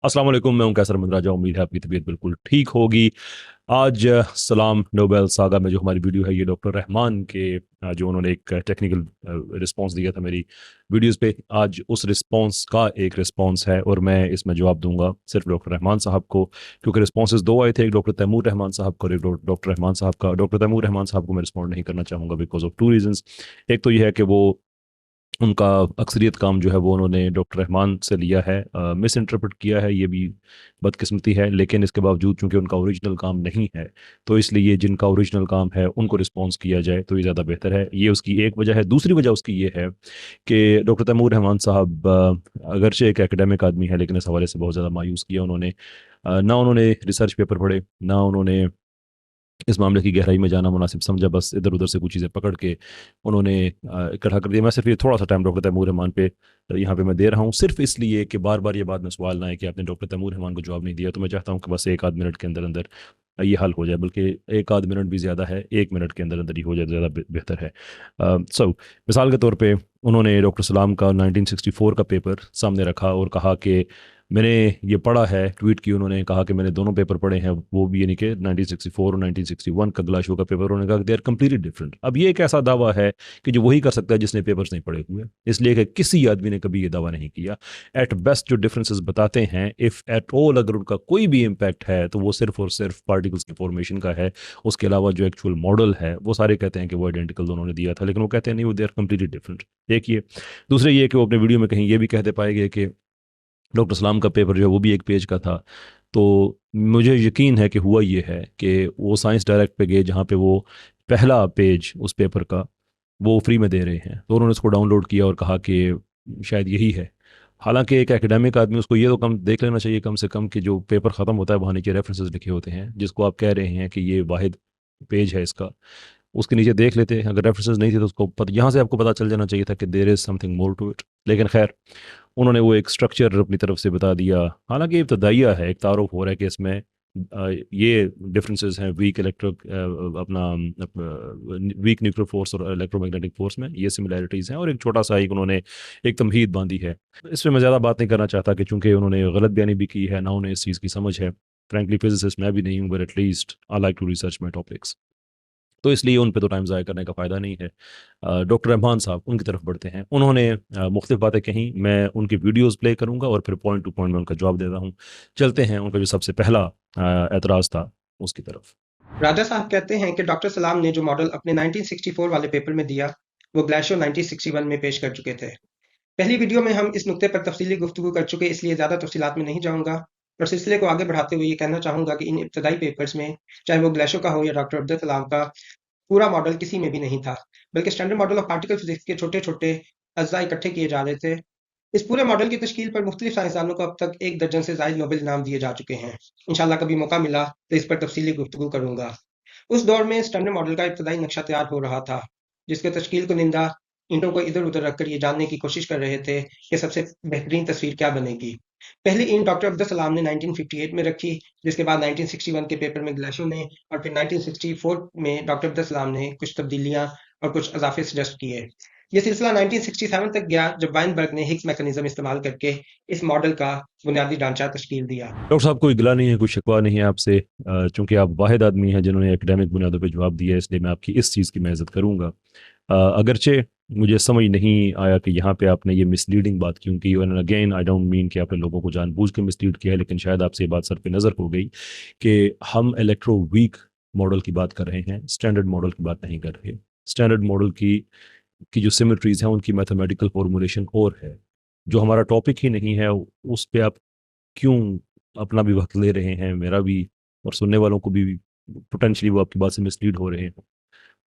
अस्सलाम वालेकुम, मैं हूं कैसर मंदराजा। उम्मीद है आपकी तबीयत बिल्कुल ठीक होगी। आज सलाम नोबेल सागा में जो हमारी वीडियो है ये डॉक्टर रहमान के जो उन्होंने एक टेक्निकल रिस्पांस दिया था मेरी वीडियोस पे, आज उस रिस्पांस का एक रिस्पांस है और मैं इसमें जवाब दूंगा सिर्फ डॉक्टर रहमान साहब को, क्योंकि रिस्पॉन्सेज दो आए थे, एक डॉक्टर तैमूर रहमान साहब का और एक डॉक्टर रहमान साहब का। डॉक्टर तैमूर रहमान साहब को मैं रिस्पॉन्ड नहीं करना चाहूँगा बिकॉज ऑफ टू रीजंस। एक तो यह है कि वो उनका अक्सरियत काम जो है वो उन्होंने डॉक्टर रहमान से लिया है, मिस इंटरप्रेट किया है, ये भी बदकिस्मती है। लेकिन इसके बावजूद चूंकि उनका ओरिजिनल काम नहीं है, तो इसलिए जिनका ओरिजिनल काम है उनको रिस्पॉन्स किया जाए तो ये ज़्यादा बेहतर है। ये उसकी एक वजह है। दूसरी वजह उसकी ये है कि डॉक्टर तैमूर रहमान साहब अगरचे एक एकेडमिक आदमी है, लेकिन इस हवाले से बहुत ज़्यादा मायूस किया उन्होंने। ना उन्होंने रिसर्च पेपर पढ़े, ना उन्होंने इस मामले की गहराई में जाना मुनासिब समझा। बस इधर उधर से कुछ चीज़ें पकड़ के उन्होंने इकट्ठा कर दिया। मैं सिर्फ ये थोड़ा सा टाइम डॉक्टर तैमूर रहमान पे यहाँ पे मैं दे रहा हूँ, सिर्फ इसलिए कि बार बार ये बात में सवाल ना है कि आपने डॉक्टर तैमूर रहमान को जवाब नहीं दिया। तो मैं चाहता हूँ कि बस एक आध मिनट के अंदर अंदर ये हल हो जाए, बल्कि एक आध मिनट भी ज़्यादा है, एक मिनट के अंदर अंदर ही हो जाए तो ज़्यादा बेहतर है। सो मिसाल के तौर पे उन्होंने डॉक्टर सलाम का 1964 का पेपर सामने रखा और कहा कि मैंने ये पढ़ा है, ट्वीट की उन्होंने, कहा कि मैंने दोनों पेपर पढ़े हैं, वो भी यानी कि 1964 और 1961 का ग्लाशो का पेपर। उन्होंने कहा कि दे आर कम्प्लीटली डिफरेंट। अब ये एक ऐसा दावा है कि जो वही कर सकता है जिसने पेपर्स नहीं पढ़े हुए, इसलिए कि किसी आदमी ने कभी ये दावा नहीं किया। एट बेस्ट जो डिफरेंसेस बताते हैं, इफ़ एट ऑल, अगर उनका कोई भी इम्पैक्ट है तो वो सिर्फ और सिर्फ पार्टिकल्स के फॉर्मेशन का है। उसके अलावा जो एक्चुअल मॉडल है वो सारे कहते हैं कि वो आइडेंटिकल दोनों ने दिया था, लेकिन वो कहते हैं नहीं, वो दे आर कम्प्लीटली डिफरेंट। एक ये। दूसरे ये कि वो अपने वीडियो में कहीं ये भी कहते पाएंगे कि डॉक्टर सलाम का पेपर जो है वो भी एक पेज का था। तो मुझे यकीन है कि हुआ ये है कि वो साइंस डायरेक्ट पे गए, जहाँ पे वो पहला पेज उस पेपर का वो फ्री में दे रहे हैं, तो उन्होंने उसको डाउनलोड किया और कहा कि शायद यही है। हालांकि एक एकेडमिक आदमी, उसको ये तो कम देख लेना चाहिए कम से कम कि जो पेपर ख़त्म होता है वहाँ नीचे रेफरेंसेस लिखे होते हैं, जिसको आप कह रहे हैं कि ये वाहिद पेज है इसका, उसके नीचे देख लेते हैं। अगर रेफरेंसेस नहीं थे तो उसको यहाँ से आपको पता चल जाना चाहिए था कि there is something more to it. लेकिन खैर, उन्होंने वो एक स्ट्रक्चर अपनी तरफ से बता दिया। हालांकि इब्तदाइया है, एक तारुफ हो रहा है कि इसमें ये डिफरेंसेस हैं वीक इलेक्ट्रो अपना वीक न्यूक्लियर फोर्स और इलेक्ट्रोमैग्नेटिक फोर्स में ये सिमिलैरिटीज़ हैं, और एक छोटा सा एक उन्होंने एक तमहीद बांधी है। इस पर मैं ज़्यादा बात नहीं करना चाहता कि चूंकि उन्होंने गलत बयानी भी की है, ना उन्हें इस चीज़ की समझ है। फ्रैंकली फिजिसिस्ट मैं भी नहीं हूँ, but at least I like to research my topics, तो इसलिए उन पे तो टाइम ज़ाया करने का फ़ायदा नहीं है। डॉक्टर रहमान साहब, उनकी तरफ बढ़ते हैं। उन्होंने मुख्तलिफ बातें कहीं, मैं उनकी वीडियोस प्ले करूंगा और फिर पॉइंट टू पॉइंट में उनका जवाब देता हूँ। चलते हैं उनका जो सबसे पहला एतराज़ था उसकी तरफ। राजा साहब कहते हैं कि डॉक्टर सलाम ने जो मॉडल अपने 1964 वाले पेपर में दिया, वो ग्लाशियो 1961 में पेश कर चुके थे। पहली वीडियो में हम इस नुक्ते पर तफसीली गुफ्तगू कर चुके, इसलिए ज़्यादा तफसीलात में नहीं जाऊंगा। और सिलसिले को आगे बढ़ाते हुए ये कहना चाहूंगा कि इन इब्तदाई पेपर्स में, चाहे वो ग्लाशियो का हो या डॉक्टर अब्दुल कलाम का, पूरा मॉडल किसी में भी नहीं था, बल्कि standard model of particle physics के छोटे छोटे अज्जा इकट्ठे किए जा रहे थे। इस पूरे मॉडल की तश्कील पर मुख्तलिफ साइंसदानों को अब तक 1 दर्जन से ज़ायद नोबेल इनाम दिए जा चुके हैं। इंशाल्लाह कभी मौका मिला तो इस पर तफसीली गुफ्तगू करूंगा। उस दौर में स्टैंडर्ड मॉडल का इब्तदाई नक्शा तैयार हो रहा था, जिसके तश्कील कुनिंदा ईंटों को इधर उधर रखकर ये जानने की कोशिश कर रहे थे कि सबसे बेहतरीन तस्वीर क्या बनेगी। पहली ईंट डॉक्टर अब्दुल सलाम ने 1958 में रखी, जिसके बाद 1961 के पेपर में ग्लेशियो ने, और फिर 1964 में डॉक्टर अब्दुल सलाम ने कुछ तब्दीलियां और कुछ इजाफे सजेस्ट किए। ये सिलसिला 1967 तक गया, जब वाइनबर्ग ने हिग्स मैकेनिज्म इस्तेमाल करके इस मॉडल का बुनियादी ढांचा तश्कील दिया। डॉक्टर साहब, कोई गिला नहीं है, कोई शिकवा नहीं है आपसे। चूंकि आप वाहिद आदमी हैं जिन्होंने एकेडमिक बुनियादों पर जवाब दिया है, इसलिए मैं आपकी इस चीज़ की मैं इज़्ज़त करूँगा। अगरचे मुझे समझ नहीं आया कि यहाँ पे आपने ये मिसलीडिंग बात क्यों की। And again, I don't mean कि आपने लोगों को जानबूझ के मिसलीड किया है, लेकिन शायद आपसे ये बात सर पे नज़र हो गई कि हम इलेक्ट्रो वीक मॉडल की बात कर रहे हैं, स्टैंडर्ड मॉडल की बात नहीं कर रहे। स्टैंडर्ड मॉडल की जो सिमेट्रीज हैं उनकी मैथमेटिकल फॉर्मूलेशन और है, जो हमारा टॉपिक ही नहीं है, उस पे आप क्यों अपना भी वक्त ले रहे हैं, मेरा भी, और सुनने वालों को भी पोटेंशली वो आपकी बात से मिसलीड हो रहे हैं।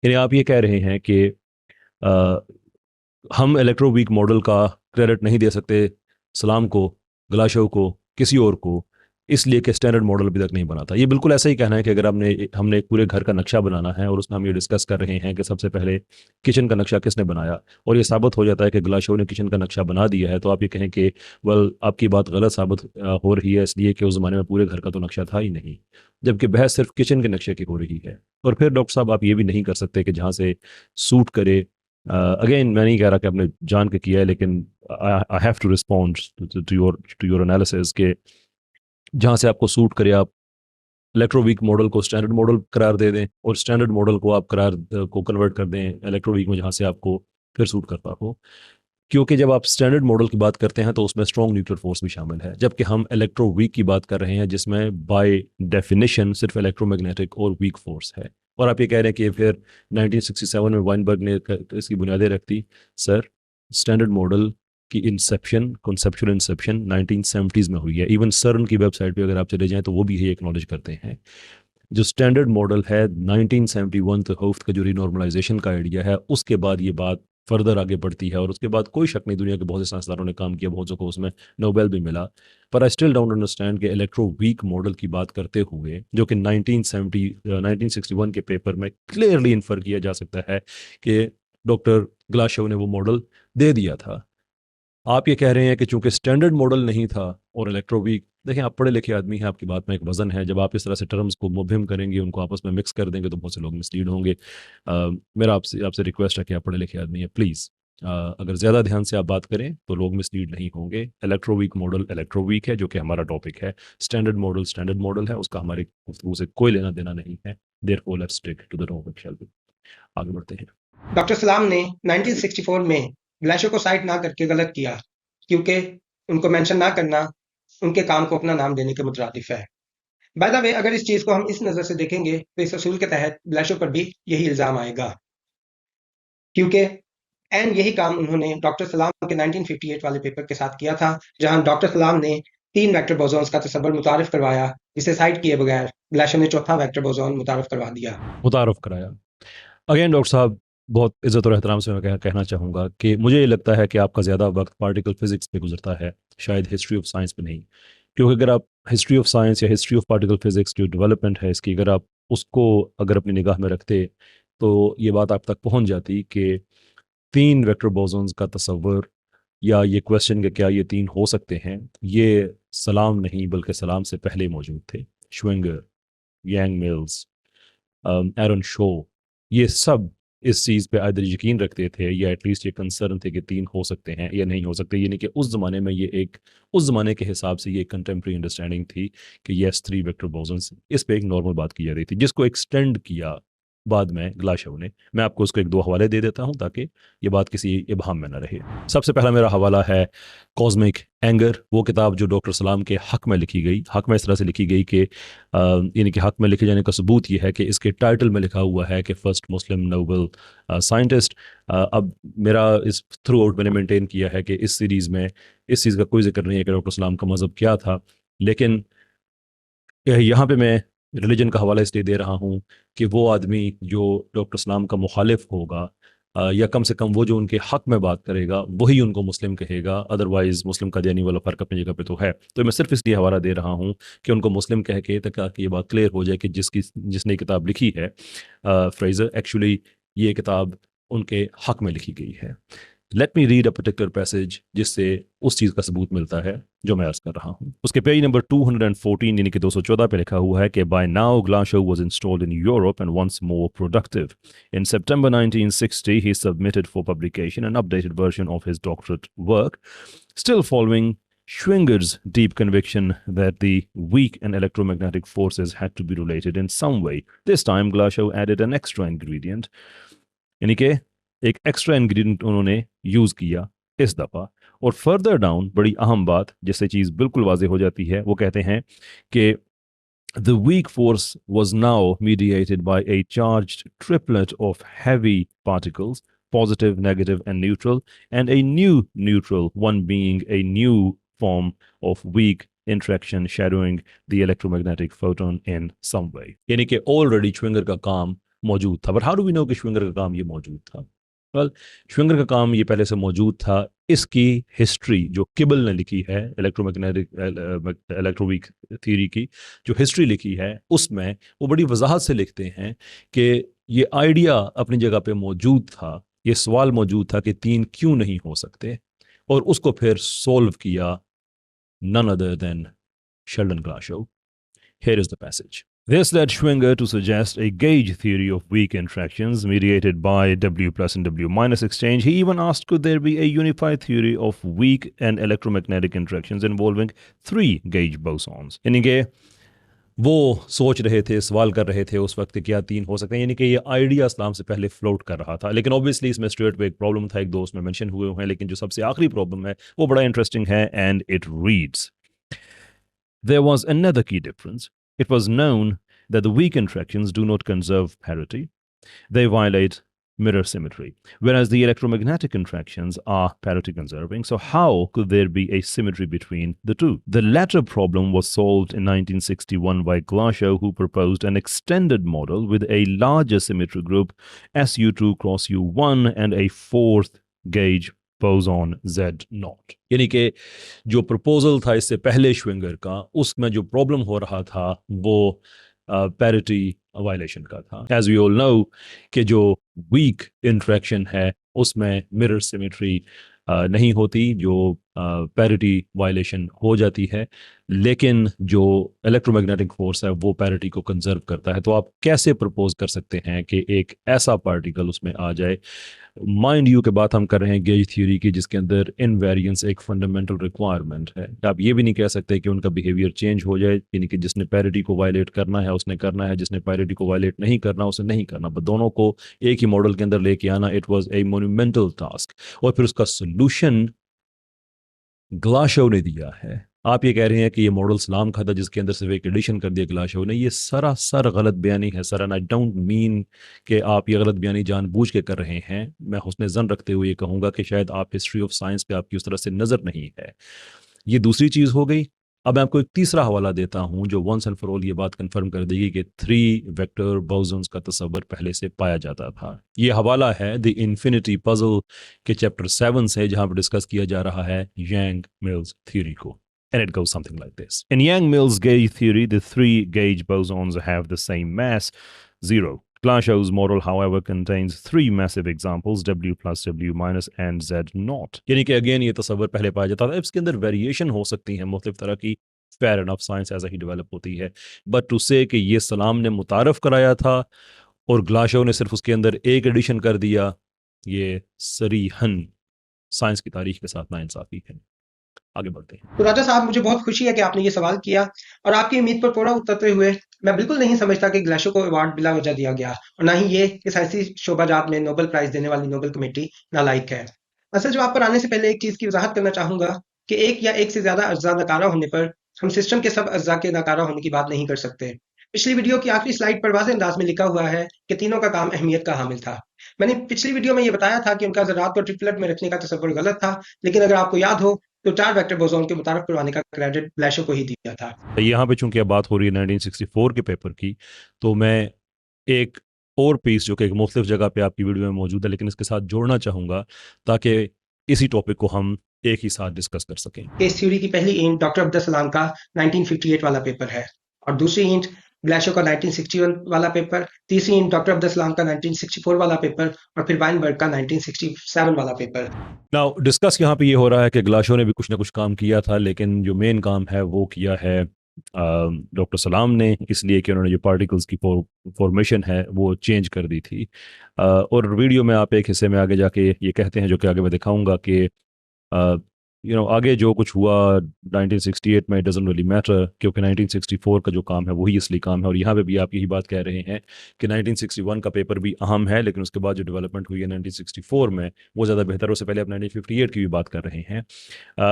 यानी आप ये कह रहे हैं कि अ, हम इलेक्ट्रो वीक मॉडल का क्रेडिट नहीं दे सकते सलाम को, गलाशो को, किसी और को, इसलिए कि स्टैंडर्ड मॉडल अभी तक नहीं बना था। ये बिल्कुल ऐसा ही कहना है कि अगर हमने एक पूरे घर का नक्शा बनाना है और उसमें हम ये डिस्कस कर रहे हैं कि सबसे पहले किचन का नक्शा किसने बनाया, और ये साबित हो जाता है कि गलाशो ने किचन का नक्शा बना दिया है, तो आप ये कहें कि वेल, आपकी बात गलत साबित हो रही है, इसलिए कि उस ज़माने में पूरे घर का तो नक्शा था ही नहीं, जबकि बहस सिर्फ किचन के नक्शे की हो रही है। और फिर डॉक्टर साहब, आप ये भी नहीं कर सकते कि जहाँ से सूट करे। अगेन, मैं नहीं कह रहा कि आपने जान के किया है, लेकिन I have to respond to your analysis के जहाँ से आपको सूट करे आप इलेक्ट्रोवीक मॉडल को स्टैंडर्ड मॉडल करार दे दें और स्टैंडर्ड मॉडल को आप करार को कन्वर्ट कर दें इलेक्ट्रोवीक में, जहाँ से आपको फिर सूट करता हो। क्योंकि जब आप स्टैंडर्ड मॉडल की बात करते हैं तो उसमें स्ट्रॉन्ग न्यूक्लियर फोर्स भी शामिल है, जबकि हम इलेक्ट्रोवीक की बात कर रहे हैं जिसमें बाय डेफिनेशन सिर्फ इलेक्ट्रोमैग्नेटिक और वीक फोर्स है। और आप ये कह रहे हैं कि फिर 1967 में वाइनबर्ग ने इसकी बुनियादें रख दी। सर, स्टैंडर्ड मॉडल की इंसेप्शन, कॉन्सेप्चुअल इंसेप्शन 1970s में हुई है। इवन सर्न की वेबसाइट पे अगर आप चले जाएं तो वो भी ये एक्नॉलेज करते हैं। जो स्टैंडर्ड मॉडल है 1971 तो होफ्ट का जो रिनॉर्मलाइजेशन का आइडिया है, उसके बाद ये बात फर्दर आगे बढ़ती है और उसके बाद कोई शक नहीं, दुनिया के बहुत से साइंसदानों ने काम किया, बहुत को उसमें नोबेल भी मिला। पर आई स्टिल डोंट अंडरस्टैंड कि इलेक्ट्रो वीक मॉडल की बात करते हुए, जो कि 1961 के पेपर में क्लियरली इन्फर किया जा सकता है कि डॉक्टर ग्लाशोव ने वो मॉडल दे दिया था, आप ये कह रहे हैं कि चूंकि स्टैंडर्ड मॉडल नहीं था और इलेक्ट्रोवीक। देखें, आप पढ़े लिखे आदमी हैं, आपकी बात में एक वजन है। जब आप इस तरह से टर्म्स को मुबहिम करेंगे, उनको आपस में मिक्स कर देंगे, तो बहुत से लोग मिसलीड होंगे। मेरा आपसे आपसे रिक्वेस्ट है कि आप पढ़े लिखे आदमी हैं, प्लीज़ अगर ज़्यादा ध्यान से आप बात करें तो लोग मिसलीड नहीं होंगे। इलेक्ट्रोवीक मॉडल इलेक्ट्रोवीक है, जो कि हमारा टॉपिक है। स्टैंडर्ड मॉडल है, उसका हमारी गुफ्तगू से कोई लेना देना नहीं है। Therefore let's stick to the topic, shall we. आगे बढ़ते हैं। डॉक्टर सलाम ने 1964 में ग्लेशियर को साइट ना करके गलत किया, क्योंकि उनको मेंशन ना करना उनके काम को अपना नाम देने के मुतरादिफ है। बाय द वे, अगर इस चीज़ को हम इस नज़र से देखेंगे तो इस असूल के तहत ग्लेशियर पर भी यही इल्ज़ाम आएगा, क्योंकि एंड यही काम उन्होंने डॉक्टर सलाम के 1958 वाले पेपर के साथ किया था, जहां डॉक्टर सलाम ने 3 वेक्टर बोसॉन्स का तसव्वुर मुतारिफ करवाया, जिसे साइट किए बगैर ग्लेशियर ने चौथा वेक्टर बोसॉन मुतारिफ करवा दिया। मुतारफ़ कराया। अगेन डॉक्टर साहब, बहुत इज़्ज़त और एहतराम से मैं कहना चाहूँगा कि मुझे ये लगता है कि आपका ज़्यादा वक्त पार्टिकल फिज़िक्स पे गुजरता है, शायद हिस्ट्री ऑफ साइंस पे नहीं। क्योंकि अगर आप हिस्ट्री ऑफ साइंस या हिस्ट्री ऑफ पार्टिकल फिज़िक्स जो डेवलपमेंट है इसकी, अगर आप उसको अगर अपनी निगाह में रखते, तो ये बात आप तक पहुँच जाती कि 3 वेक्टर बोसॉन्स का तसव्वुर या ये क्वेश्चन कि क्या ये 3 हो सकते हैं, ये सलाम नहीं बल्कि सलाम से पहले मौजूद थे। श्विंगर, यांग मिल्स, एरन शो, ये सब इस चीज़ पे आइदर यकीन रखते थे या एटलीस्ट ये कंसर्न थे कि 3 हो सकते हैं या नहीं हो सकते। यानी कि उस ज़माने में ये एक, उस ज़माने के हिसाब से ये कंटेम्प्रेरी अंडरस्टैंडिंग थी कि येस 3 वेक्टर बोसॉन्स, इस पे एक नॉर्मल बात की जा रही थी, जिसको एक्सटेंड किया बाद में ग्लाशोव ने। मैं आपको उसको 1-2 हवाले दे देता हूँ ताकि ये बात किसी इबहम में ना रहे। सबसे पहला मेरा हवाला है कॉस्मिक एंगर, वो किताब जो डॉक्टर सलाम के हक़ में लिखी गई। हक़ में इस तरह से लिखी गई कि यानी कि हक़ में लिखे जाने का सबूत ये है कि इसके टाइटल में लिखा हुआ है कि फर्स्ट मुस्लिम नोबल साइंटिस्ट। अब मेरा इस थ्रू आउट मैंने मेंटेन किया है कि इस सीरीज़ में इस चीज़ का कोई जिक्र नहीं है कि डॉक्टर सलाम का मज़हब क्या था, लेकिन यहाँ पे मैं रिलीजन का हवाला इसलिए दे रहा हूँ कि वो आदमी जो डॉक्टर सलाम का मुखालिफ होगा, या कम से कम वो जो उनके हक़ में बात करेगा, वही उनको मुस्लिम कहेगा। अदरवाइज़ मुस्लिम कादियानी वाला फ़र्क अपनी जगह पे तो है। तो मैं सिर्फ इसलिए हवाला दे रहा हूँ कि उनको मुस्लिम कह के, ताकि ये बात क्लियर हो जाए कि जिसने किताब लिखी है फ्रेज़र, एक्चुअली ये किताब उनके हक़ में लिखी गई है। Late me read a particular passage जिससे उस चीज़ का सबूत मिलता है जो मैं अर्ज़ कर रहा हूँ। उसके पेज नंबर 214 यानी कि 214 पे लिखा हुआ है कि by now Glashow was installed in Europe and once more productive. In सितंबर 1960 he submitted for publication an updated version of his doctorate work, still following Schwinger's deep conviction that the weak and electromagnetic forces had to be related in some way. This time Glashow added an extra ingredient, यानी कि एक extra ingredient उन्होंने use किया इस दफ़ा। और further down बड़ी अहम बात जिससे चीज़ बिल्कुल वाज़ेह हो जाती है, वो कहते हैं कि the weak force was now mediated by a charged triplet of heavy particles, positive, negative, and neutral, and a new neutral, one being a new form of weak interaction shadowing the electromagnetic photon in some way. यानी कि already श्विंगर का काम मौजूद था। But how do we know कि Schwinger का काम ये मौजूद था? वेल, श्विंगर का काम ये पहले से मौजूद था। इसकी हिस्ट्री जो किबल ने लिखी है, इलेक्ट्रोमैग्नेटिक इलेक्ट्रोवीक थ्योरी की जो हिस्ट्री लिखी है, उसमें वो बड़ी वजाहत से लिखते हैं कि ये आइडिया अपनी जगह पे मौजूद था, ये सवाल मौजूद था कि 3 क्यों नहीं हो सकते, और उसको फिर सोल्व किया none other than Sheldon Glashow. Here is the passage. This led Schwinger to suggest a gauge theory of weak interactions mediated by W plus and W minus exchange. He even asked, could there be a unified theory of weak and electromagnetic interactions involving three gauge bosons? यानी कि वो सोच रहे थे, सवाल कर रहे थे उस वक्त कि क्या तीन हो सकते हैं, यानी कि ये आइडिया इस्लाम से पहले फ्लोट कर रहा था। लेकिन ऑब्वियसली इसमें स्ट्रेट पे एक प्रॉब्लम था, एक दो उसमें मेंशन हुए हैं, लेकिन जो सबसे आखिरी प्रॉब्लम है वो बड़ा इंटरेस्टिंग है and it reads, there was another key difference. It was known that the weak interactions do not conserve parity. They violate mirror symmetry, whereas the electromagnetic interactions are parity conserving. So how could there be asymmetry between the two? The latter problem was solved in 1961 by Glashow, who proposed an extended model with a larger symmetry group, SU2 cross U1, and a fourth gauge boson Z not. यानी कि जो proposal था इससे पहले श्विंगर का, उसमें जो problem हो रहा था वो पैरिटी वायलेशन का था। एज वी ऑल नो कि जो वीक इंटरेक्शन है उसमें मिरर सिमेट्री नहीं होती, जो पैरिटी वायलेशन हो जाती है, लेकिन जो इलेक्ट्रोमैग्नेटिक फोर्स है वो पैरिटी को कंजर्व करता है। तो आप कैसे प्रपोज कर सकते हैं कि एक ऐसा पार्टिकल उसमें आ जाए? माइंड यू के बात हम कर रहे हैं गेज थ्योरी की, जिसके अंदर इनवेरिएंस एक फंडामेंटल रिक्वायरमेंट है। आप ये भी नहीं कह सकते कि उनका बिहेवियर चेंज हो जाए, यानी कि जिसने पैरिटी को वायलेट करना है उसने करना है, जिसने पैरिटी को वायलेट नहीं करना उसे नहीं करना, बट दोनों को एक ही मॉडल के अंदर लेके आना, it was a monumental task. और फिर उसका सोल्यूशन ग्लाशो ने दिया है। आप ये कह रहे हैं कि ये मॉडल सलाम का था जिसके अंदर सिर्फ एक एडिशन कर दिया ग्लाशो ने, ये सरासर गलत बयानी है sir, and I don't mean कि आप ये गलत बयानी जानबूझ के कर रहे हैं। मैं हुस्न ज़न रखते हुए ये कहूँगा कि शायद आप हिस्ट्री ऑफ साइंस पे आपकी उस तरह से नज़र नहीं है। ये दूसरी चीज़ हो गई। अब मैं आपको एक तीसरा हवाला देता हूं जो वंस एंड फॉर ऑल ये बात कंफर्म कर देगी कि थ्री वेक्टर बोसॉन्स का तस्वर पहले से पाया जाता था। ये हवाला है द इन्फिनिटी पजल के चैप्टर 7 से, जहां पर डिस्कस किया जा रहा है यांग-मिल्स थ्योरी को। And it goes something like this. In Yang-Mills gauge theory, the three gauge bosons have the same mass, 0. Glashow's model, however, contains three massive examples, W plus, W minus, and Z naught. यानी कि again ये तस्वर पहले पाया जाता था। इसके अंदर वेरिएशन हो सकती है मुख्तलिफ तरह की, फेयर एनफ, साइंस ऐसा ही डेवलप होती है, बट टू से कि ये सलाम ने मुतारफ कराया था और ग्लाशो ने सिर्फ उसके अंदर एक एडिशन कर दिया, ये सरीहन साइंस की तारीख के साथ नाइंसाफी है। आगे बढ़ते हैं। तो राजा साहब, मुझे बहुत खुशी है कि आपने ये सवाल किया और आपकी उम्मीद पर पूरा उतरते हुए मैं बिल्कुल नहीं समझता कि ग्लाशो को अवार्ड बिला वजह दिया गया, और ना ही ये कि साइंसी शोबाजात में नोबेल प्राइज देने वाली नोबेल कमेटी नालायक है। असल जवाब पर आने से पहले एक चीज की वजाहत करना चाहूंगा कि एक या एक से ज्यादा अज्जा नकारा होने पर हम सिस्टम के सब अज्जा के नकारा होने की बात नहीं कर सकते। पिछली वीडियो की आखिरी स्लाइड पर वाज़ेह अंदाज में लिखा हुआ है कि तीनों का काम अहमियत का हामिल था। मैंने पिछली वीडियो में ये बताया था कि उनका ज़रात को ट्रिपलेट में रखने का तस्वर गलत था, लेकिन अगर आपको याद हो तो 4 वेक्टर बोसॉन के मुतारफ करवाने का क्रेडिट ग्लाशो को ही दिया था। यहाँ पे चूंकि अब बात हो रही है 1964 के पेपर की, तो मैं एक और पीस जो कि एक मुख्तलिफ जगह पे आपकी वीडियो में मौजूद है लेकिन इसके साथ जोड़ना चाहूँगा ताकि इसी टॉपिक को हम एक ही साथ डिस्कस कर सकें। केस थ्योरी की पहली ईंट डॉक्टर अब्दुल सलाम का 1958 वाला पेपर है और दूसरी ईंट ग्लाशो का 1961 वाला पेपर, तीसरी ईंट डॉक्टर अब्दुल सलाम का 1964 वाला पेपर और फिर वाइनबर्ग का 1967 वाला पेपर। नाउ डिस्कस यहाँ पे ये हो रहा है कि ग्लाशो ने भी कुछ ना कुछ काम किया था, लेकिन जो मेन काम है वो किया है डॉक्टर सलाम ने, इसलिए कि उन्होंने जो पार्टिकल्स की फॉर्मेशन है वो चेंज कर दी थी। और वीडियो में आप एक हिस्से में आगे जाके ये कहते हैं, जो कि आगे मैं दिखाऊंगा, कि आगे जो कुछ हुआ 1968 में डजंट रियली मैटर, क्योंकि 1964 का जो काम है वही असली काम है। और यहाँ पे भी आप यही बात कह रहे हैं कि 1961 का पेपर भी अहम है, लेकिन उसके बाद जो डेवलपमेंट हुई है 1964 में वो ज़्यादा बेहतर है। उससे पहले आप 1958 की भी बात कर रहे हैं।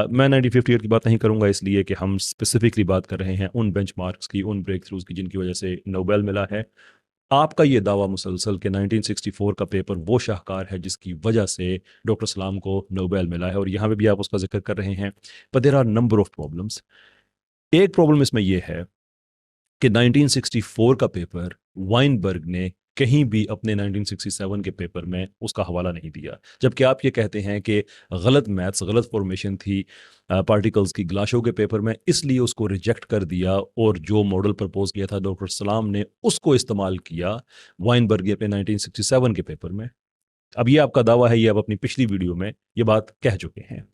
मैं 1958 की बात नहीं करूँगा, इसलिए कि हम स्पेसिफिकली बात कर रहे हैं उन बेंचमार्क्स की, उन ब्रेक थ्रूज की जिनकी वजह से नोबेल मिला है। आपका ये दावा मुसलसल कि 1964 का पेपर वो शाहकार है जिसकी वजह से डॉक्टर सलाम को नोबेल मिला है, और यहाँ पे भी आप उसका जिक्र कर रहे हैं, but there are number of problems. एक प्रॉब्लम इसमें यह है कि 1964 का पेपर वाइनबर्ग ने कहीं भी अपने 1967 के पेपर में उसका हवाला नहीं दिया, जबकि आप ये कहते हैं कि गलत मैथ्स, गलत फॉर्मेशन थी पार्टिकल्स की ग्लाशो के पेपर में, इसलिए उसको रिजेक्ट कर दिया और जो मॉडल प्रपोज किया था डॉक्टर सलाम ने उसको इस्तेमाल किया वाइनबर्ग ने अपने 1967 के पेपर में। अब ये आपका दावा है, ये आप अपनी पिछली वीडियो में ये बात कह चुके हैं।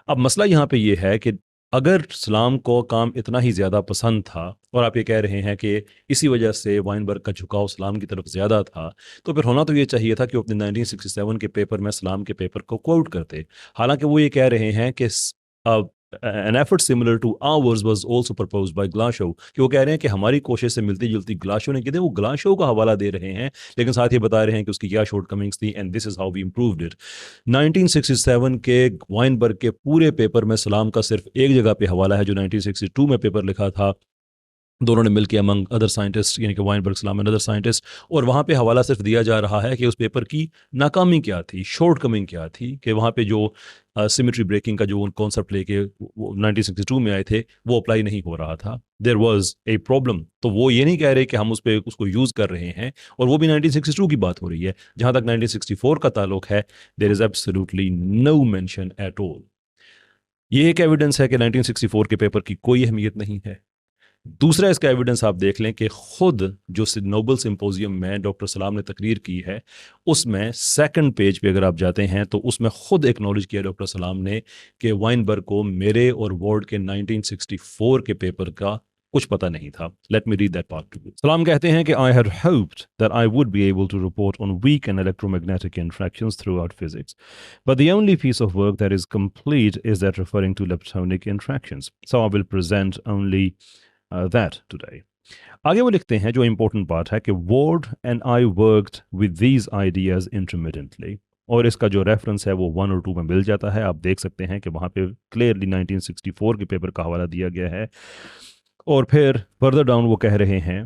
अब मसला यहाँ पे ये है कि अगर सलाम को काम इतना ही ज़्यादा पसंद था और आप ये कह रहे हैं कि इसी वजह से वाइनबर्ग का झुकाव सलाम की तरफ ज़्यादा था, तो फिर होना तो ये चाहिए था कि वो अपने 1967 के पेपर में सलाम के पेपर को कोट करते। हालांकि वो ये कह रहे हैं कि an effort similar to ours was also proposed by Glashow, कि वो कह रहे हैं कि हमारी कोशिश से मिलती जुलती ग्लाशो ने की थी। वो ग्लाशो का हवाला दे रहे हैं लेकिन साथ ही बता रहे हैं कि उसकी क्या शॉर्ट कमिंग्स थी, and this is how we improved it. 1967 के वाइनबर्ग के पूरे पेपर में सलाम का सिर्फ एक जगह पे हवाला है जो 1962 में पेपर लिखा था, दोनों ने मिलकर अमंग अदर साइंटिस्ट, यानी कि वाइनबर्ग, सलाम एंड अदर साइंटिस्ट। और वहाँ पे हवाला सिर्फ दिया जा रहा है कि उस पेपर की नाकामी क्या थी, शॉर्ट कमिंग क्या थी, कि वहाँ पे जो सिमेट्री ब्रेकिंग का जो कॉन्सेप्ट लेके वो 1962 में आए थे वो अप्लाई नहीं हो रहा था। There was a problem. तो वो ये नहीं कह रहे कि हम उस पर उसको यूज़ कर रहे हैं, और वो भी 1962 की बात हो रही है। जहाँ तक 1964 का ताल्लुक है, there is absolutely no mention at all. ये एक एविडेंस है कि 1964 के पेपर की कोई अहमियत नहीं है। दूसरा इसका एविडेंस आप देख लें कि खुद जो नोबल सिंपोजियम में डॉक्टर सलाम ने तकरीर की है, उसमें सेकंड पेज पे अगर आप जाते हैं तो उसमें खुद एक्नॉलेज किया डॉक्टर सलाम ने कि वाइनबर्ग को मेरे और वार्ड के 1964 के पेपर का कुछ पता नहीं था। Let me read that part to you. Salam कहते हैं कि I had hoped that I would be able to report on weak and electromagnetic interactions throughout physics, but the only piece of work that is complete is that referring to leptonic interactions. So I will present only that today. आगे वो लिखते हैं, जो important बात है, कि Ward and I worked with these ideas intermittently, और इसका जो रेफरेंस है वो 1 और 2 में मिल जाता है। आप देख सकते हैं कि वहाँ पे क्लियरली 1964 के पेपर का हवाला दिया गया है। और फिर फर्दर डाउन वो कह रहे हैं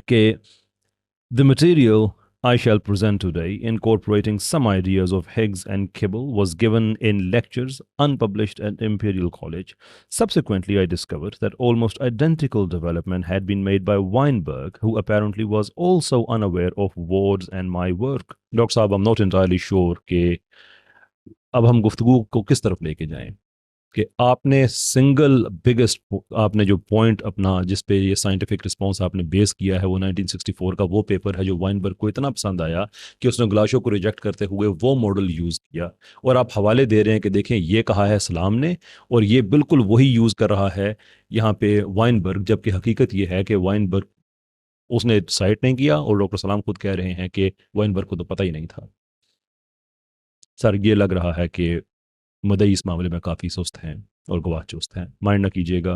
कि the material I shall present today, incorporating some ideas of Higgs and Kibble, was given in lectures unpublished at Imperial College. Subsequently, I discovered that almost identical development had been made by Weinberg, who apparently was also unaware of Ward's and my work. Dr. Saab, I'm not entirely sure कि अब हम गुफ्तगू को किस तरफ लेके जाएं, कि आपने सिंगल बिगेस्ट, आपने जो पॉइंट अपना जिस पे ये साइंटिफिक रिस्पांस आपने बेस किया है वो 1964 का वो पेपर है जो वाइनबर्ग को इतना पसंद आया कि उसने ग्लाशो को रिजेक्ट करते हुए वो मॉडल यूज़ किया, और आप हवाले दे रहे हैं कि देखें ये कहा है सलाम ने और ये बिल्कुल वही यूज़ कर रहा है यहाँ पे वाइनबर्ग, जबकि हकीकत ये है कि वाइनबर्ग उसने साइट नहीं किया और डॉक्टर सलाम खुद कह रहे हैं कि वाइनबर्ग को तो पता ही नहीं था। सर ये लग रहा है कि मदई इस मामले में काफ़ी सुस्त हैं और गवाह चुस्त हैं। माइंड ना कीजिएगा,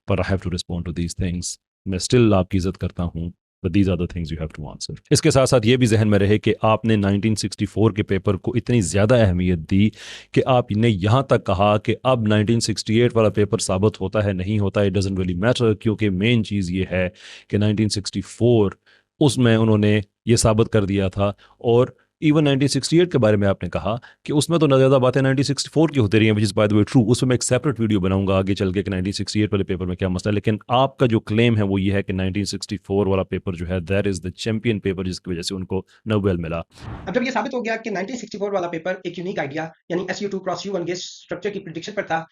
पर I have to respond to these things. मैं स्टिल आपकी इज्जत करता हूँ, but these are the things you have to answer. इसके साथ साथ ये भी जहन में रहे कि आपने 1964 के पेपर को इतनी ज़्यादा अहमियत दी कि आपने यहाँ तक कहा कि अब 1968 वाला पेपर साबित होता है नहीं होता, इट डजंट रियली मैटर, क्योंकि मेन चीज़ ये है कि 1964 उसमें उन्होंने ये साबित कर दिया था। और इवन 1968 के बारे में आपने कहा कि उसमें तो ज़्यादा बातें 1964 की होती रही हैं, which is by the way true. उसमें मैं एक सेपरेट वीडियो बनाऊंगा आगे चल के कि 1968 वाले पेपर में क्या मसला है। लेकिन आपका जो क्लेम है वो ये है कि 1964 वाला पेपर जो है that is the champion paper, जिसकी वजह से उनको नोबेल मिला। अब जब ये साबित हो गया कि 1964 वाला पेपर एक यूनिक आइडिया यानी SU2 cross U1 gas structure की प्रिडिक्शन पर था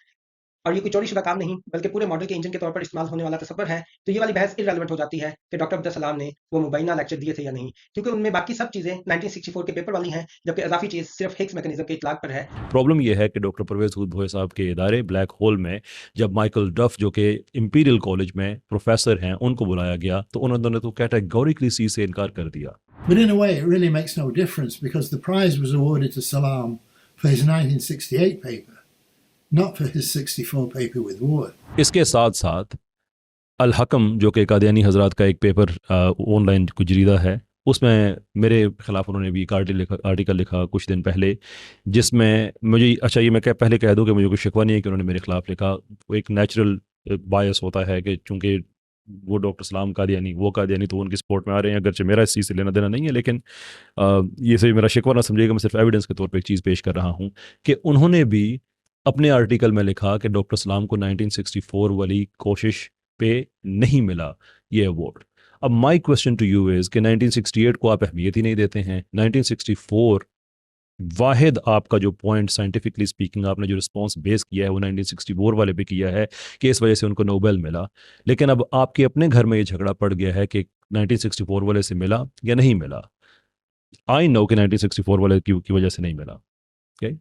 और ये कोई चोरी शुदा काम नहीं बल्कि पूरे मॉडल के इंजन के तौर पर इस्तेमाल होने वाला तसव्वुर है, तो ये वाली बहस इररेलेवेंट हो जाती है कि डॉक्टर अब्दुल सलाम ने वो मुबैना लेक्चर दिए थे या नहीं, क्योंकि उनमें बाकी सब चीज़ें 1964 के पेपर वाली हैं, जबकि इजाफी चीज़ सिर्फ हिग्स मैकेनिज्म के इतलाक पर है। प्रॉब्लम यह है कि डॉक्टर परवेज हूद भोए साहब के इदारे ब्लैक होल में जब माइकल डफ जो कि इंपीरियल कॉलेज में प्रोफेसर हैं उनको बुलाया गया तो उन्होंने तो कैटेगोरिकली सी से इनकार कर दिया। But in a way, it really makes no difference because the prize was awarded to Salam for his 1968 paper, not for his 64 paper with Ward. इसके साथ साथ अल हकम जो कि कादियानी हजरात का एक पेपर ऑनलाइन गुजरीदा है, उसमें मेरे खिलाफ उन्होंने भी एक आर्टिकल लिखा कुछ दिन पहले, जिसमें मुझे, अच्छा ये मैं पहले कह दूं कि मुझे कोई शिकवा नहीं है कि उन्होंने मेरे खिलाफ लिखा। वो एक नेचुरल बायस होता है कि चूंकि वो डॉक्टर सलाम कादियानी, वो कादियानी, तो उनकी सपोर्ट में आ रहे हैं, अगरचे मेरा इस चीज़ से लेना देना नहीं है। लेकिन ये सही मेरा शिकवा ना समझिएगा, मैं सिर्फ एविडेंस के तौर पर एक चीज़ पेश कर रहा हूँ कि उन्होंने भी अपने आर्टिकल में लिखा कि डॉक्टर सलाम को 1964 वाली कोशिश पे नहीं मिला ये अवार्ड। अब my question to you is कि 1968 को आप अहमियत ही नहीं देते हैं। 1964 वाहिद आपका जो पॉइंट साइंटिफिकली स्पीकिंग आपने जो रिस्पॉन्स बेस किया है वो 1964 वाले पे किया है कि इस वजह से उनको नोबेल मिला। लेकिन अब आपके अपने घर में ये झगड़ा पड़ गया है कि 1964 वाले से मिला या नहीं मिला। आई नो कि 1964 वाले की वजह से नहीं मिला,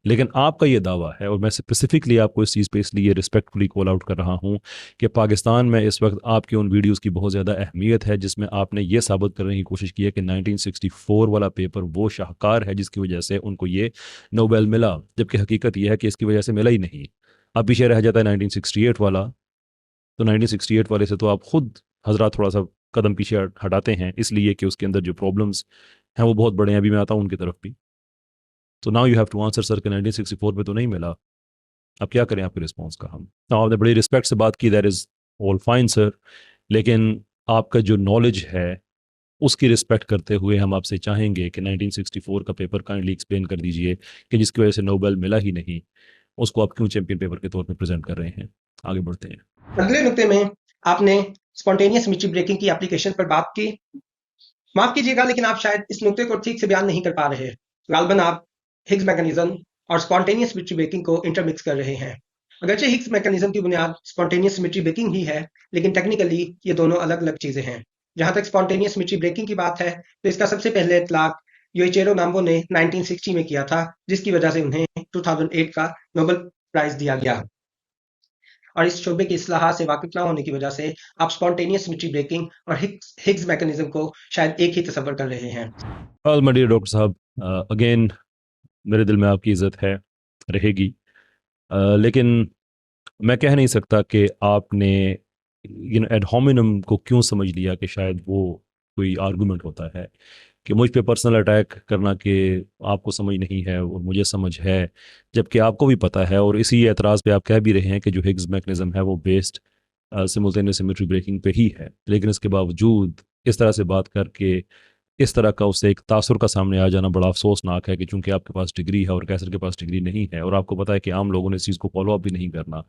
लेकिन आपका ये दावा है, और मैं स्पेसिफिकली आपको इस चीज़ पे इसलिए रिस्पेक्टफुली कॉल आउट कर रहा हूँ कि पाकिस्तान में इस वक्त आपके उन वीडियोस की बहुत ज़्यादा अहमियत है जिसमें आपने ये साबित करने की कोशिश की है कि 1964 वाला पेपर वो शाहकार है जिसकी वजह से उनको ये नोबेल मिला, जबकि हकीकत यह है कि इसकी वजह से मिला ही नहीं। अब पीछे रह जाता है 1968 वाला, तो 1968 वाले से तो आप खुद हजरात थोड़ा सा कदम पीछे हटाते हैं, इसलिए कि उसके अंदर जो प्रॉब्लम्स हैं वो बहुत बड़े हैं। अभी मैं आता हूँ उनकी तरफ भी। तो now you have to answer sir कि 1964 में तो नहीं मिला, अब क्या करें आपके रिस्पॉन्स का हम। तो आपने बड़ी रिस्पेक्ट से बात की, that is all fine sir, लेकिन आपका जो नॉलेज है उसकी रिस्पेक्ट करते हुए हम आपसे चाहेंगे कि 1964 का पेपर काइंडली एक्सप्लेन कर दीजिए कि जिसकी वजह से नोबेल मिला ही नहीं, उसको आप क्यों चैंपियन पेपर के तौर पर प्रेजेंट कर रहे हैं। आगे बढ़ते हैं। अगले नुक्ते में आपने स्पॉन्टेनियस सिमेट्री ब्रेकिंग की एप्लीकेशन पर बात की। माफ कीजिएगा, लेकिन आप शायद इस नुक्ते को ठीक से बयान नहीं कर पा रहे। गालबन आप हिग्स मैकेनिज्म और स्पॉन्टेनियस सिमेट्री ब्रेकिंग को इंटरमिक्स कर रहे हैं। अगरचे हिग्स मैकेनिज्म की बुनियाद स्पॉन्टेनियस सिमेट्री ब्रेकिंग ही है, लेकिन टेक्निकली ये दोनों अलग अलग चीजें हैं। जहां तक स्पॉन्टेनियस सिमेट्री ब्रेकिंग की बात है, तो इसका सबसे पहले इतलाक योइचेरो नाम्बो ने 1960 में किया था, जिसकी वजह से उन्हें 2008 का नोबेल प्राइज दिया गया। और इस शोबे की इस्लाहात से वाकिफ ना होने की वजह से आप स्पॉन्टेनियस सिमेट्री ब्रेकिंग और हिग्स मैकेनिज्म को शायद एक ही तस्वर कर रहे हैं। वेल माय डियर डॉक्टर साहब, अगेन मेरे दिल में आपकी इज़्ज़त है, रहेगी, लेकिन मैं कह नहीं सकता कि आपने एड होमिनम को क्यों समझ लिया कि शायद वो कोई आर्गुमेंट होता है कि मुझ पे पर्सनल अटैक करना कि आपको समझ नहीं है और मुझे समझ है, जबकि आपको भी पता है। और इसी एतराज़ पे आप कह भी रहे हैं कि जो हिग्स मैकेनिज्म है वो बेस्ड सिमुलटेनियस सिमेट्री ब्रेकिंग पे ही है, लेकिन इसके बावजूद इस तरह से बात करके इस तरह का उससे एक तासुर का सामने आ जाना बड़ा अफसोसनाक है कि चूंकि आपके पास डिग्री है और कैसर के पास डिग्री नहीं है, और आपको पता है कि आम लोगों ने इस चीज़ को फॉलो अप भी नहीं करना,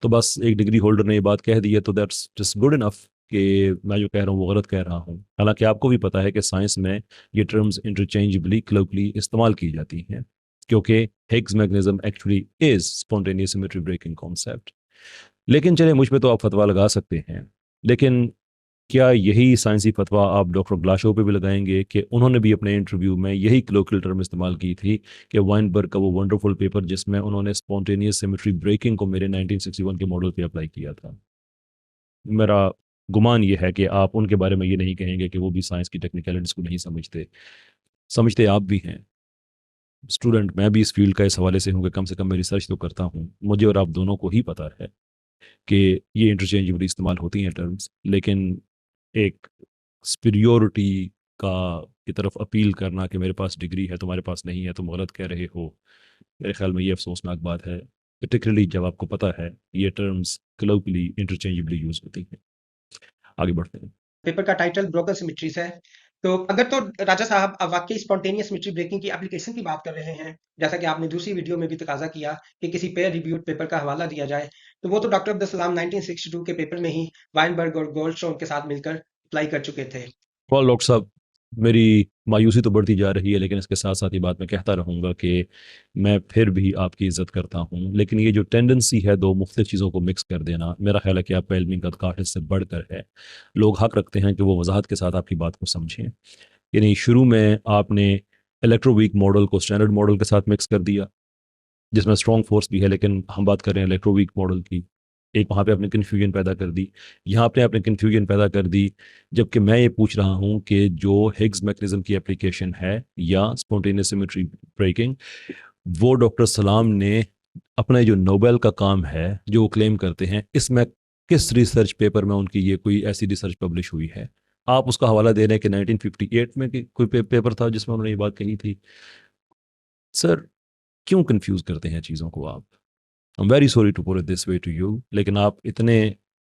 तो बस एक डिग्री होल्डर ने ये बात कह दी है तो दैट्स जस्ट गुड इनफ कि मैं जो कह रहा हूँ वो गलत कह रहा हूँ। हालांकि आपको भी पता है कि साइंस में ये टर्म्स इंटरचेंजेबली क्लोकली इस्तेमाल की जाती हैं, क्योंकि Higgs mechanism actually is spontaneous symmetry breaking concept. लेकिन चले, मुझ पे तो आप फतवा लगा सकते हैं, लेकिन क्या यही साइंसी फतवा आप डॉक्टर ग्लाशो पे भी लगाएंगे कि उन्होंने भी अपने इंटरव्यू में यही क्लोकल टर्म इस्तेमाल की थी कि वाइनबर्ग का वो वंडरफुल पेपर जिसमें उन्होंने स्पॉन्टेनियस सिमेट्री ब्रेकिंग को मेरे 1961 के मॉडल पे अप्लाई किया था। मेरा गुमान ये है कि आप उनके बारे में ये नहीं कहेंगे कि वो भी साइंस की टेक्निकलिटीज़ को नहीं समझते। समझते आप भी हैं, स्टूडेंट मैं भी इस फील्ड का इस हवाले से हूँ कि कम से कम मैं रिसर्च तो करता हूँ। मुझे और आप दोनों को ही पता है कि ये इंटरचेंजेबली इस्तेमाल होती हैं टर्म्स, लेकिन एक सुपीरियोरिटी का की तरफ अपील करना कि मेरे पास डिग्री है तुम्हारे पास नहीं है, तुम गलत कह रहे हो, मेरे ख्याल में ये अफसोसनाक बात है, पर्टिकुलरली जब आपको पता है ये टर्म्स कलोकली इंटरचेंजेबली यूज होती हैं। आगे बढ़ते हैं। पेपर का टाइटल ब्रोकन सिमेट्रीज है। तो अगर तो राजा साहब आप वाकई स्पॉन्टेनियस सिमेट्री ब्रेकिंग की एप्लीकेशन की बात कर रहे हैं, जैसा कि आपने दूसरी वीडियो में भी तकाजा किया कि किसी पेयर रिव्यूड पेपर का हवाला दिया जाए, तो वो तो डॉक्टर अब्दुल सलाम 1962 के पेपर में ही वाइनबर्ग और गोल्डस्टोन के साथ मिलकर अप्लाई कर चुके थे। वेल डॉक्टर साहब, मेरी मायूसी तो बढ़ती जा रही है, लेकिन इसके साथ साथ ये बात मैं कहता रहूँगा कि मैं फिर भी आपकी इज़्ज़त करता हूँ, लेकिन ये जो टेंडेंसी है दो मुख्तलिफ चीज़ों को मिक्स कर देना, मेरा ख्याल है कि आपका इल्मी कदकाठ इससे बढ़कर है। लोग हक रखते हैं कि वो वजाहत के साथ आपकी बात को समझें। यानी शुरू में आपने इलेक्ट्रोवीक मॉडल को स्टैंडर्ड मॉडल के साथ मिक्स कर दिया जिसमें स्ट्रॉन्ग फोर्स भी है, लेकिन हम बात कर रहे हैं इलेक्ट्रोवीक मॉडल की। एक वहाँ पे आपने कन्फ्यूजन पैदा कर दी, यहाँ आपने कन्फ्यूजन पैदा कर दी, जबकि मैं ये पूछ रहा हूँ कि जो हिग्स मैकेनिज्म की एप्लीकेशन है या स्पॉन्टेनियस सिमेट्री ब्रेकिंग, वो डॉक्टर सलाम ने अपना जो नोबेल का काम है जो वो क्लेम करते हैं, इसमें किस रिसर्च पेपर में उनकी ये कोई ऐसी रिसर्च पब्लिश हुई है? आप उसका हवाला दे रहे हैं कि 1958 में कोई पेपर था जिसमें उन्होंने ये बात कही थी। सर, क्यों कंफ्यूज करते हैं चीज़ों को आप? I am very sorry to put it this way to you, लेकिन आप इतने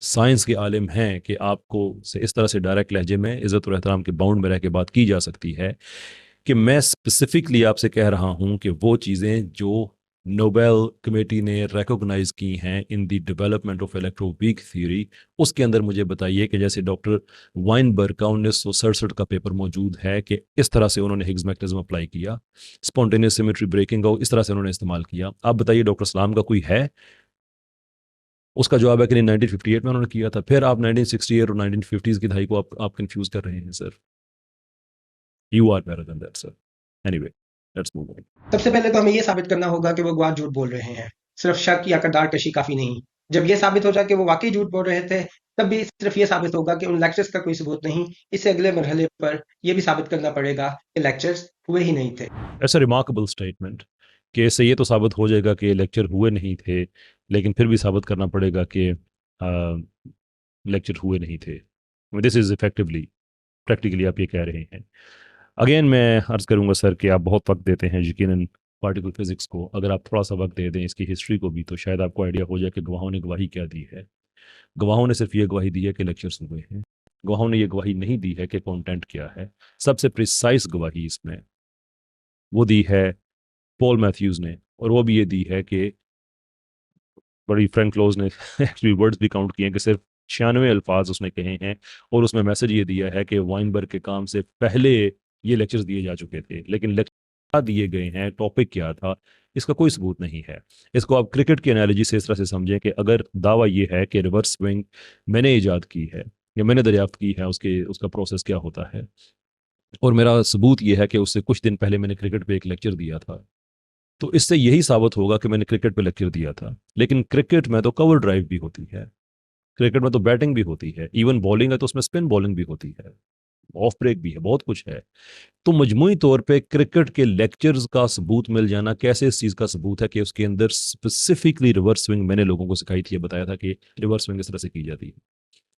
साइंस के आलिम हैं कि आपको से इस तरह से डायरेक्ट लहजे में इज़्ज़त और एहतराम के बाउंड में रह के बात की जा सकती है कि मैं स्पेसिफिकली आपसे कह रहा हूं कि वो चीज़ें जो नोबेल कमेटी ने रिकॉग्नाइज की हैं in the development of electroweak theory, उसके अंदर मुझे बताइए कि जैसे डॉक्टर वाइनबर्ग का 1967 का पेपर मौजूद है कि इस तरह से उन्होंने हिग्स मैकेनिज्म अप्लाई किया, स्पॉन्टेनियस सिमेट्री ब्रेकिंग का इस तरह से उन्होंने इस्तेमाल किया। आप बताइए डॉक्टर सलाम का कोई है? उसका जवाब है कि 1958 में उन्होंने किया था। फिर आप 1968 और 1950s की दहाई को आप कंफ्यूज कर रहे हैं sir. You are better than that sir. Anyway, let's move on. सबसे पहले तो हमें ये साबित करना होगा कि वो गवाह झूठ बोल रहे हैं। सिर्फ शक या किरदार कशी काफी नहीं। जब ये साबित हो जाए कि वो वाकई झूठ बोल रहे थे, तब भी सिर्फ ये साबित होगा कि उन लेक्चर्स का कोई सबूत नहीं। इससे अगले मरहले पर यह भी साबित करना पड़ेगा कि लेक्चर्स हुए ही नहीं थे। ऐसा रिमार्केबल स्टेटमेंट कि इससे ये तो साबित हो जाएगा कि लेक्चर हुए नहीं थे, लेकिन फिर भी साबित करना पड़ेगा कि लेक्चर हुए नहीं थे। दिस इज़ इफेक्टिवली प्रैक्टिकली आप ये कह रहे हैं। अगेन मैं अर्ज़ करूंगा सर कि आप बहुत वक्त देते हैं यकीनन पार्टिकल फिजिक्स को। अगर आप थोड़ा सा वक्त दे दें इसकी हिस्ट्री को भी, तो शायद आपको आइडिया हो जाए कि गवाहों ने गवाही क्या दी है। गवाहों ने सिर्फ ये गवाही दी है कि लेक्चर्स हुए हैं। गवाहों ने ये गवाही नहीं दी है कि कंटेंट क्या है। सबसे प्रिसाइज गवाही इसमें वो दी है पॉल मैथ्यूज़ ने, और वो भी ये दी है कि बड़ी फ्रैंक क्लोज ने एक्चुअली वर्ड्स भी काउंट किए हैं कि सिर्फ 96 अल्फाज उसने कहे हैं, और उसमें मैसेज ये दिया है कि वाइनबर्ग के काम से पहले ये लेक्चर्स दिए जा चुके थे, लेकिन लेक्चर दिए गए हैं, टॉपिक क्या था, इसका कोई सबूत नहीं है। इसको आप क्रिकेट की एनालॉजी से इस तरह से समझें कि अगर दावा ये है कि रिवर्स स्विंग मैंने ईजाद की है या मैंने दरियाफ्त की है, उसका प्रोसेस क्या होता है, और मेरा सबूत ये है कि उससे कुछ दिन पहले मैंने क्रिकेट पे एक लेक्चर दिया था, तो इससे यही साबित होगा कि मैंने क्रिकेट पे लेक्चर दिया था। लेकिन क्रिकेट में तो कवर ड्राइव भी होती है, क्रिकेट में तो बैटिंग भी होती है, इवन बॉलिंग है तो उसमें स्पिन बॉलिंग भी होती है, ऑफ ब्रेक भी है, बहुत कुछ है। तो मजमूई तौर पे क्रिकेट के लेक्चर्स का सबूत मिल जाना कैसे इस चीज़ का सबूत है कि उसके अंदर स्पेसिफिकली रिवर्स स्विंग मैंने लोगों को सिखाई थी, बताया था कि रिवर्स स्विंग इस तरह से की जाती है।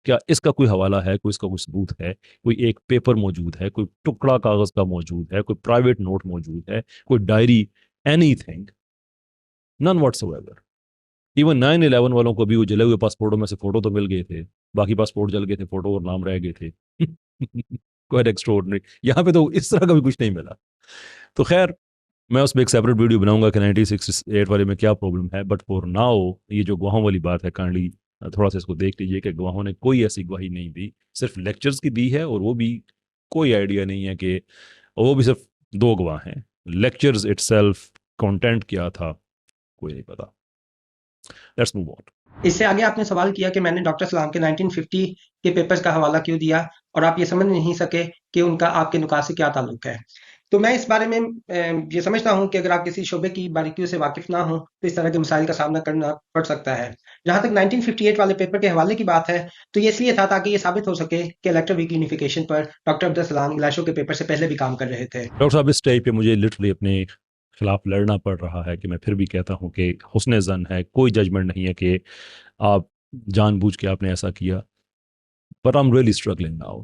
क्या इसका कोई हवाला है, कोई इसका कोई सबूत है, कोई एक पेपर मौजूद है, कोई टुकड़ा कागज का मौजूद है, कोई प्राइवेट नोट मौजूद है, कोई diary, anything? None whatsoever. Even 9/11 वालों को भी वो जले हुए पासपोर्टों में से फोटो तो मिल गए थे, बाकी पासपोर्ट जल गए थे, फोटो और नाम रह गए थे। Quite extraordinary. यहाँ पे तो इस तरह का भी कुछ नहीं मिला। तो खैर, मैं उसमें एक सेपरेट वीडियो बनाऊंगा कि 1968 वाले में क्या प्रॉब्लम है, बट फॉर नाउ ये जो गवाहों वाली बात है, काइंडली थोड़ा सा इसको देख लीजिए कि गवाहों ने कोई ऐसी गवाही नहीं दी, सिर्फ लेक्चर्स की दी है, और वो भी कोई आइडिया नहीं है कि, वो भी सिर्फ 2 गवाह हैं। लेक्चर्स इटसेल्फ कंटेंट क्या था कोई नहीं पता। Let's move on. इससे आगे आपने सवाल किया कि मैंने डॉक्टर सलाम के 1950 के पेपर्स का हवाला क्यों दिया, और आप ये समझ नहीं सके कि उनका आपके नुकात से क्या ताल्लुक है। तो मैं इस बारे में ये समझता हूँ कि अगर आप किसी शोबे की बारीकियों से वाकिफ ना हो, तो इस तरह के मसाइल का सामना करना पड़ सकता है। जहाँ तक 1958 वाले पेपर के हवाले की बात है, तो ये इसलिए था ताकि ये साबित हो सके कि इलेक्ट्रोवीक यूनिफिकेशन पर डॉक्टर अब्दुल सलाम ग्लाशो के पेपर से पहले भी काम कर रहे थे। डॉक्टर साहब, इस टाइप पे मुझे लिटरली अपने खिलाफ लड़ना पड़ रहा है कि मैं फिर भी कहता हूँ कि हुस्न ज़न है, कोई जजमेंट नहीं है कि आप जानबूझ के आपने ऐसा किया, पर I am really struggling now,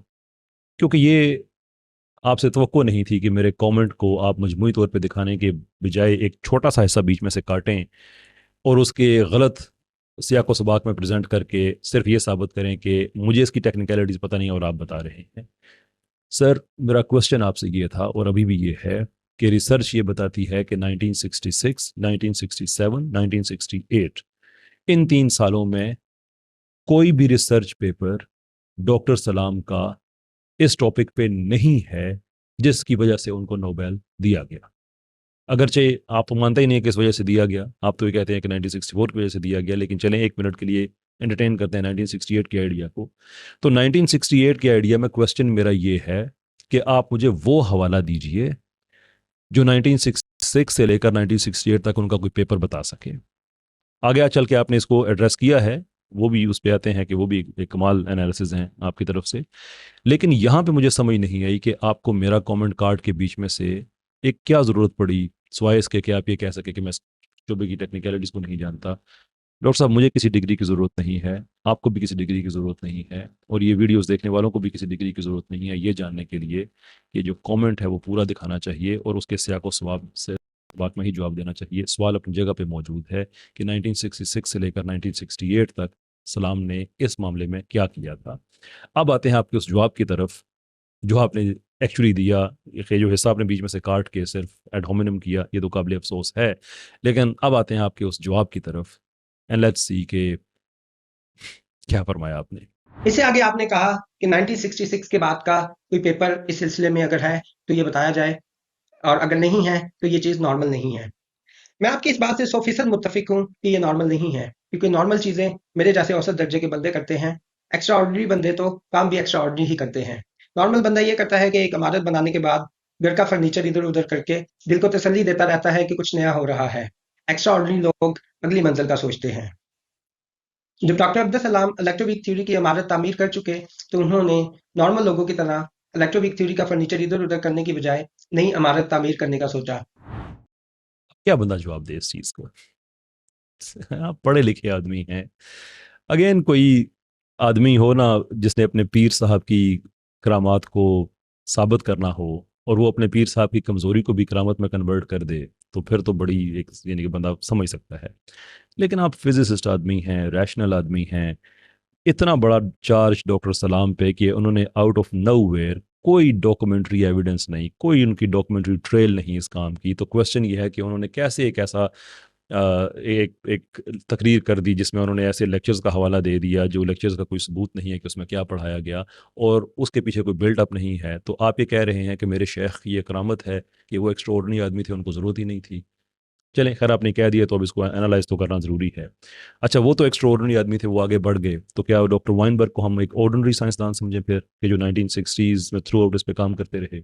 क्योंकि ये आपसे तवक्को नहीं थी कि मेरे कमेंट को आप मजमूई तौर पे दिखाने के बजाय एक छोटा सा हिस्सा बीच में से काटें और उसके गलत सियाको सबाक में प्रेजेंट करके सिर्फ ये साबित करें कि मुझे इसकी टेक्निकलिटीज़ पता नहीं और आप बता रहे हैं। सर, मेरा क्वेश्चन आपसे ये था और अभी भी ये है कि रिसर्च ये बताती है कि 1966, 1967, 1968 इन 3 सालों में कोई भी रिसर्च पेपर डॉक्टर सलाम का इस टॉपिक पे नहीं है जिसकी वजह से उनको नोबेल दिया गया। अगरचे आप तो मानते ही नहीं कि इस वजह से दिया गया, आप तो ये कहते हैं कि 1964 की वजह से दिया गया, लेकिन चलें 1 मिनट के लिए एंटरटेन करते हैं 1968 के आइडिया को। तो 1968 के आइडिया में क्वेश्चन मेरा ये है कि आप मुझे वो हवाला दीजिए जो 1966 से लेकर 1968 तक उनका कोई पेपर बता सके। आगे चल के आपने इसको एड्रेस किया है, वो भी उस पे आते हैं कि वो भी एक कमाल एनालिसिस हैं आपकी तरफ से, लेकिन यहाँ पे मुझे समझ नहीं आई कि आपको मेरा कमेंट कार्ड के बीच में से एक क्या ज़रूरत पड़ी, सिवाय इसके कि आप ये कह सके कि मैं शोबे की टेक्निकलिटीज़ को नहीं जानता। डॉक्टर साहब, मुझे किसी डिग्री की ज़रूरत नहीं है, आपको भी किसी डिग्री की ज़रूरत नहीं है, और ये वीडियोस देखने वालों को भी किसी डिग्री की ज़रूरत नहीं है ये जानने के लिए कि जो कमेंट है वो पूरा दिखाना चाहिए और उसके सियाको सवाब से बात में ही जवाब देना चाहिए। सवाल अपनी जगह पे मौजूद है कि 1966 से लेकर 1968 तक सलाम ने इस मामले में क्या किया था। अब आते हैं आपके उस जवाब की तरफ जो आपने एक्चुअली दिया। ये जो हिस्सा आपने बीच में से काट के सिर्फ एड होमिनम किया, ये तो काबिल अफसोस है, लेकिन अब आते हैं आपके उस जवाब की तरफ, एंड लेट्स सी के क्या फरमाया आपने। इससे आगे आपने कहा कि 1966 के बाद का कोई पेपर इस सिलसिले में अगर है तो ये बताया जाए, और अगर नहीं है तो ये चीज़ नॉर्मल नहीं है। मैं आपकी इस बात से 100% मुत्तफिक हूँ कि ये नॉर्मल नहीं है, क्योंकि नॉर्मल चीज़ें मेरे जैसे औसत दर्जे के बंदे करते हैं। एक्स्ट्रा ऑर्डिनरी बंदे तो काम भी एक्स्ट्रा ऑर्डिनरी ही करते हैं। नॉर्मल बंदा ये करता है कि एक इमारत बनाने के बाद घर का फर्नीचर इधर-उधर करके दिल को तसल्ली देता रहता है कि कुछ नया हो रहा है। एक्स्ट्राऑर्डिनरी लोग अगली मंजिल का सोचते हैं। जब doctor Abdul Salam electroweak theory की इमारत तामीर कर चुके, तो उन्होंने नॉर्मल लोगों की तरह इलेक्ट्रोवीक थ्योरी का फर्नीचर इधर-उधर करने की बजाय नई इमारत तामीर करने का सोचा। क्या बंदा जवाब दे इस चीज़ को? आप पढ़े लिखे आदमी हैं। अगेन कोई आदमी हो ना जिसने अपने पीर साहब की करामात को साबित करना हो और वो अपने पीर साहब की कमज़ोरी को भी करामत में कन्वर्ट कर दे, तो फिर तो बड़ी एक यानी कि बंदा समझ सकता है। लेकिन आप फिजिसिस्ट आदमी हैं, रैशनल आदमी हैं, इतना बड़ा चार्ज डॉक्टर सलाम पे कि उन्होंने आउट ऑफ नोवेयर कोई डॉक्यूमेंट्री एविडेंस नहीं, कोई उनकी डॉक्यूमेंट्री ट्रेल नहीं इस काम की। तो क्वेश्चन ये है कि उन्होंने कैसे एक ऐसा एक एक तकरीर कर दी जिसमें उन्होंने ऐसे लेक्चर्स का हवाला दे दिया जो लेक्चर्स का कोई सबूत नहीं है कि उसमें क्या पढ़ाया गया और उसके पीछे कोई बिल्डअप नहीं है। तो आप ये कह रहे हैं कि मेरे शेख की ये करामत है कि वो एक्स्ट्राऑर्डिनरी आदमी थे, उनको ज़रूरत ही नहीं थी। चलें, खैर आपने कह दिया तो अब इसको एनालाइज तो करना ज़रूरी है। अच्छा, वो तो एक्स्ट्राऑर्डिनरी आदमी थे, वो आगे बढ़ गए, तो क्या डॉक्टर वाइनबर्ग को हम एक ऑर्डिनरी साइंसदान समझें फिर, कि जो 1960s में थ्रू आउट इस पे काम करते रहे?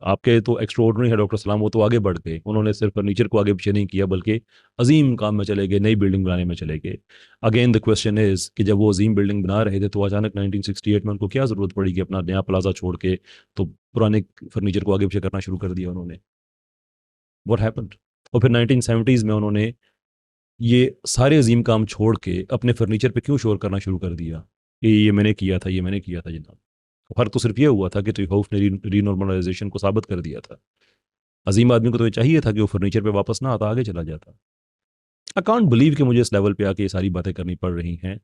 आपके तो एक्स्ट्राऑर्डिनरी है डॉक्टर सलाम, वो तो आगे बढ़ गए, उन्होंने सिर्फ फर्नीचर को आगे पीछे नहीं किया बल्कि अजीम काम में चले गए, नई बिल्डिंग बनाने में चले गए। अगेन द क्वेश्चन इज़ कि जब वो अजीम बिल्डिंग बना रहे थे तो अचानक 1968 में उनको क्या ज़रूरत पड़ी कि अपना नया प्लाजा छोड़ के तो पुराने फर्नीचर को आगे पीछे करना शुरू कर दिया उन्होंने? What happened? और फिर 1970s में उन्होंने ये सारे अजीम काम छोड़ के अपने फर्नीचर पे क्यों शोर करना शुरू कर दिया कि ये मैंने किया था, ये मैंने किया था जनाब? फर्क तो सिर्फ ये हुआ था कि ट्रीहाउस ने रीनॉर्मलाइजेशन को साबित कर दिया था। अजीम आदमी को तो ये चाहिए था कि वो फर्नीचर पे वापस ना आता, आगे चला जाता। आई कांट बिलीव कि मुझे इस लेवल पे आके ये सारी बातें करनी पड़ रही हैं।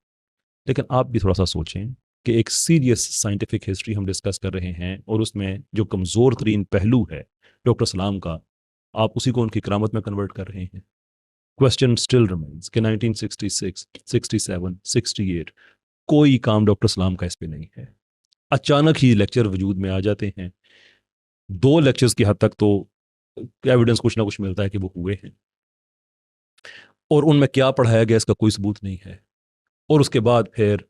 लेकिन आप भी थोड़ा सा सोचें कि एक सीरियस साइंटिफिक हिस्ट्री हम डिस्कस कर रहे हैं और उसमें जो कमज़ोर तरीन पहलू है डॉक्टर सलाम का, आप उसी को उनकी करामत में कन्वर्ट कर रहे हैं। क्वेश्चन स्टिल रिमेन्स कि 1966, 67, 68 कोई काम डॉक्टर सलाम का इस पे नहीं है। अचानक ही लेक्चर वजूद में आ जाते हैं। 2 लेक्चर्स की हद तक तो एविडेंस कुछ ना कुछ मिलता है कि वो हुए हैं और उनमें क्या पढ़ाया गया इसका कोई सबूत नहीं है। और उसके बाद फिर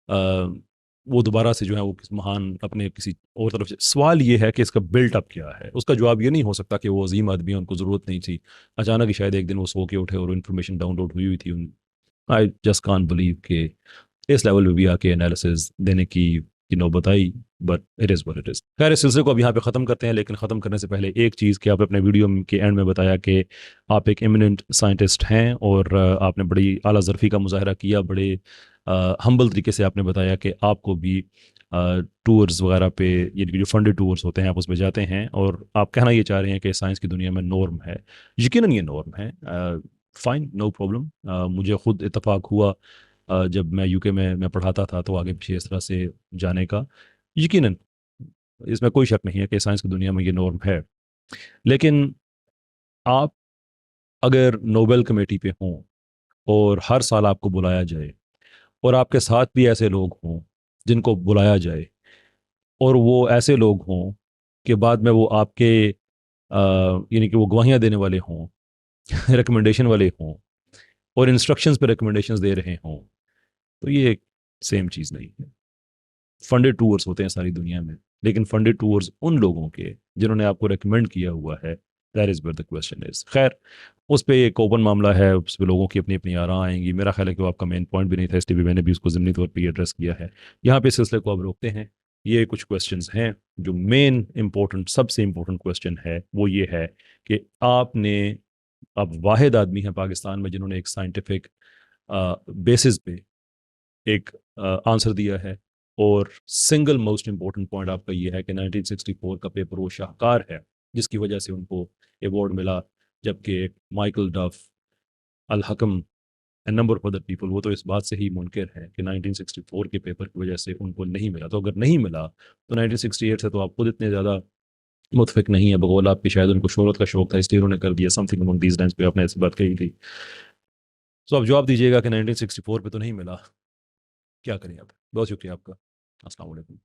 अ, वो दोबारा से जो है वो महान अपने किसी और तरफ से, सवाल ये है कि इसका बिल्टअप क्या है? उसका जवाब ये नहीं हो सकता कि वो अजीम आदमी है, उनको ज़रूरत नहीं थी, अचानक ही शायद एक दिन वो सो के उठे और इन्फॉर्मेशन डाउनलोड हुई हुई थी उन। आई जस्ट कांट बिलीव कि इस लेवल पे भी आके एनालिसिस देने की नौबत आई, but it is what it is. खैर, इस सिलसिले को अब यहाँ पे ख़त्म करते हैं, लेकिन ख़त्म करने से पहले एक चीज़ कि आप अपने वीडियो के एंड में बताया कि आप एक एमिनेंट साइंटिस्ट हैं और आपने बड़ी आला ज़रफ़ी का मुज़ाहरा किया, बड़े हम्बल तरीके से आपने बताया कि आपको भी टूर्स वगैरह पे, यानी कि जो फंडेड टूर्स होते हैं, आप उसमें जाते हैं और आप कहना ये चाह रहे हैं कि साइंस की दुनिया में नॉर्म है। यकीनन ये नॉर्म है, फ़ाइन, नो प्रॉब्लम। मुझे खुद इत्तफ़ाक हुआ जब मैं यूके में मैं पढ़ाता था तो आगे पीछे इस तरह से जाने का, यकीनन इसमें कोई शक नहीं है कि साइंस की दुनिया में ये नॉर्म है। लेकिन आप अगर नोबेल कमेटी पे हों और हर साल आपको बुलाया जाए और आपके साथ भी ऐसे लोग हों जिनको बुलाया जाए और वो ऐसे लोग हों कि बाद में वो आपके यानी कि वो गवाहियाँ देने वाले हों, रिकमेंडेशन वाले हों और इंस्ट्रक्शंस पे रिकमेंडेशंस दे रहे हों, तो ये सेम चीज़ नहीं है। फंडेड टूर्स होते हैं सारी दुनिया में, लेकिन फंडेड टूर्स उन लोगों के जिन्होंने आपको रेकमेंड किया हुआ है, that is where the question is. खैर, उस पर एक ओपन मामला है, उस पर लोगों की अपनी अपनी आरां आएंगी। मेरा ख्याल है कि वो आपका मेन पॉइंट भी नहीं था, इसलिए भी मैंने भी उसको ज़िमनी तौर पर एड्रेस किया है। यहाँ पे इस सिलसिले को अब रोकते हैं। ये कुछ क्वेश्चंस हैं जो मेन इंपॉर्टेंट, सबसे इंपॉर्टेंट क्वेश्चन है वो ये है कि आपने, आप वाहिद आदमी हैं पाकिस्तान में जिन्होंने एक साइंटिफिक बेसिस पे एक आंसर दिया है और सिंगल मोस्ट इम्पोर्टेंट पॉइंट आपका ये है कि 1964 का पेपर वो शाहकार है जिसकी वजह से उनको अवार्ड मिला, जबकि Michael Duff, Al Hakam and number of other people, वो तो इस बात से ही मुनकर है कि 1964 के पेपर की वजह से उनको नहीं मिला। तो अगर नहीं मिला तो 1968 से तो आप खुद इतने ज़्यादा मुतफिक नहीं है, बगौल आपकी शायद उनको शोहरत का शौक था इसलिए उन्होंने कर दिया समथिंग अमंग दीज लाइंस पे, आपने ऐसी बात कही थी। तो आप जवाब दीजिएगा कि 1964 पे तो नहीं मिला, क्या करें अब? बहुत शुक्रिया आपका। अस्सलाम वालेकुम।